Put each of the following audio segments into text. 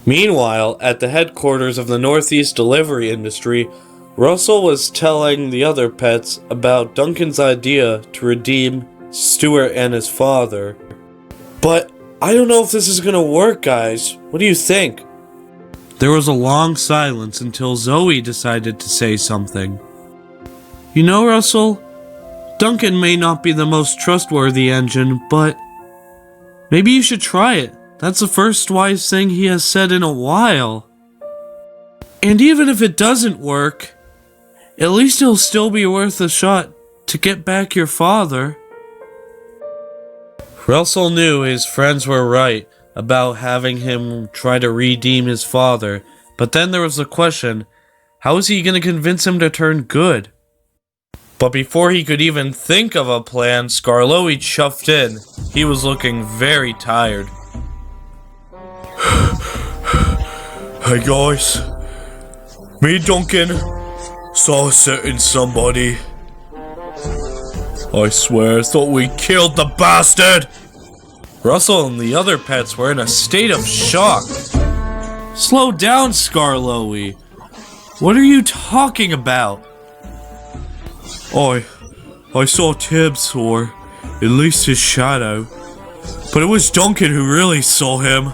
Meanwhile, at the headquarters of the NorthEast delivery industry, Russell was telling the other pets about Duncan's idea to redeem Stuart and his father. But I don't know if this is gonna work, guys. What do you think? There was a long silence until Zoe decided to say something. You know, Russell, Duncan may not be the most trustworthy engine, but maybe you should try it. That's the first wise thing he has said in a while. And even if it doesn't work, at least it'll still be worth a shot to get back your father. Russell knew his friends were right about having him try to redeem his father, but then there was the question, how is he going to convince him to turn good? But before he could even think of a plan, Skarloey chuffed in. He was looking very tired. Hey guys, me Duncan saw certain somebody. I swear I thought we killed the bastard! Russell and the other pets were in a state of shock. Slow down, Skarloey. What are you talking about? I saw Tibbs, or at least his shadow. But it was Duncan who really saw him.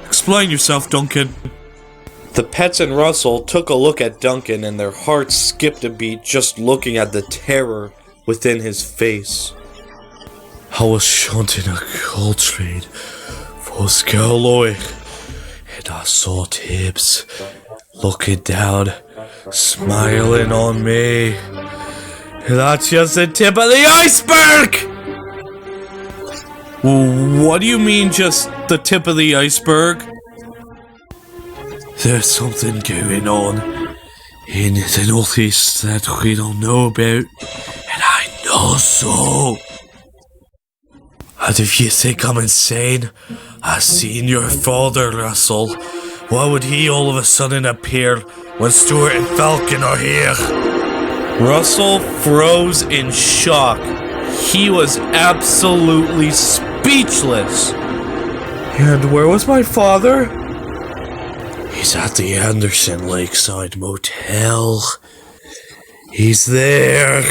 Explain yourself, Duncan. The pets and Russell took a look at Duncan and their hearts skipped a beat just looking at the terror within his face. I was shunting a coal trade for Skarloey, and I saw Tibbs looking down, smiling on me. And that's just the tip of the iceberg! What do you mean, just the tip of the iceberg? There's something going on in the NorthEast that we don't know about, and I know so. And if you think I'm insane, I've seen your father, Russell. Why would he all of a sudden appear when Stuart and Falcon are here? Russell froze in shock. He was absolutely speechless. And where was my father? He's at the Anderson Lakeside Motel. He's there.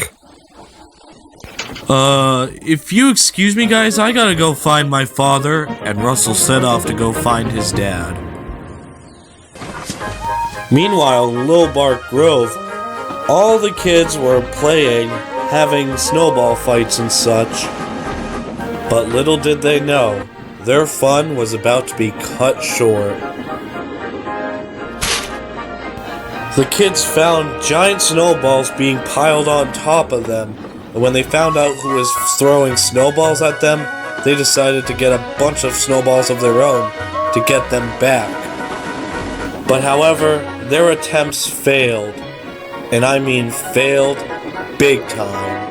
If you excuse me, guys, I gotta go find my father. And Russell set off to go find his dad. Meanwhile, in Little Bark Grove, all the kids were playing, having snowball fights and such. But little did they know, their fun was about to be cut short. The kids found giant snowballs being piled on top of them, and when they found out who was throwing snowballs at them, they decided to get a bunch of snowballs of their own to get them back. But however, their attempts failed, and I mean failed big time.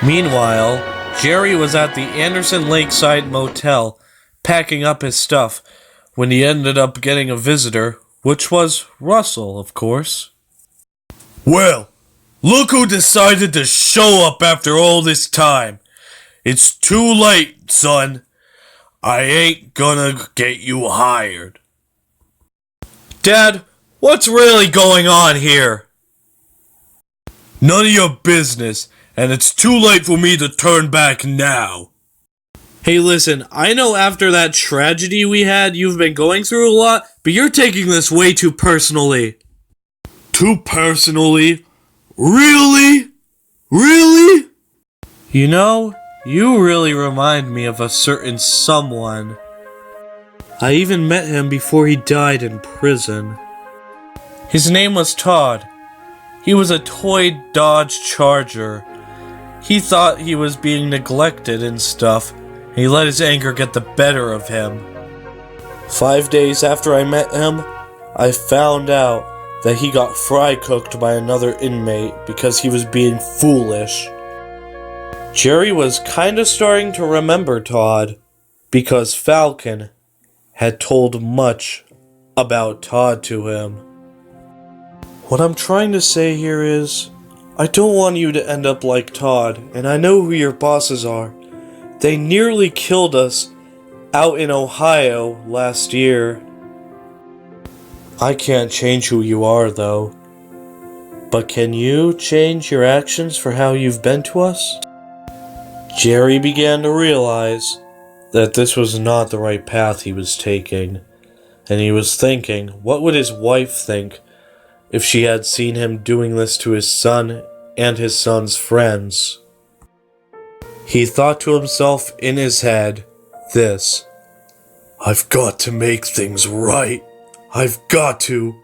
Meanwhile, Jerry was at the Anderson Lakeside Motel packing up his stuff when he ended up getting a visitor, which was Russell, of course. Well, look who decided to show up after all this time. It's too late, son. I ain't gonna get you hired. Dad, what's really going on here? None of your business, and it's too late for me to turn back now. Hey, listen, I know after that tragedy we had, you've been going through a lot, but you're taking this way too personally. Too personally? Really? Really? You know, you really remind me of a certain someone. I even met him before he died in prison. His name was Todd. He was a toy Dodge Charger. He thought he was being neglected and stuff, and he let his anger get the better of him. 5 days after I met him, I found out that he got fry cooked by another inmate because he was being foolish. Jerry was kinda starting to remember Todd, because Falcon had told much about Todd to him. What I'm trying to say here is, I don't want you to end up like Todd, and I know who your bosses are. They nearly killed us out in Ohio last year. I can't change who you are, though. But can you change your actions for how you've been to us? Jerry began to realize that this was not the right path he was taking, and he was thinking, what would his wife think if she had seen him doing this to his son and his son's friends? He thought to himself in his head, this: I've got to make things right. I've got to.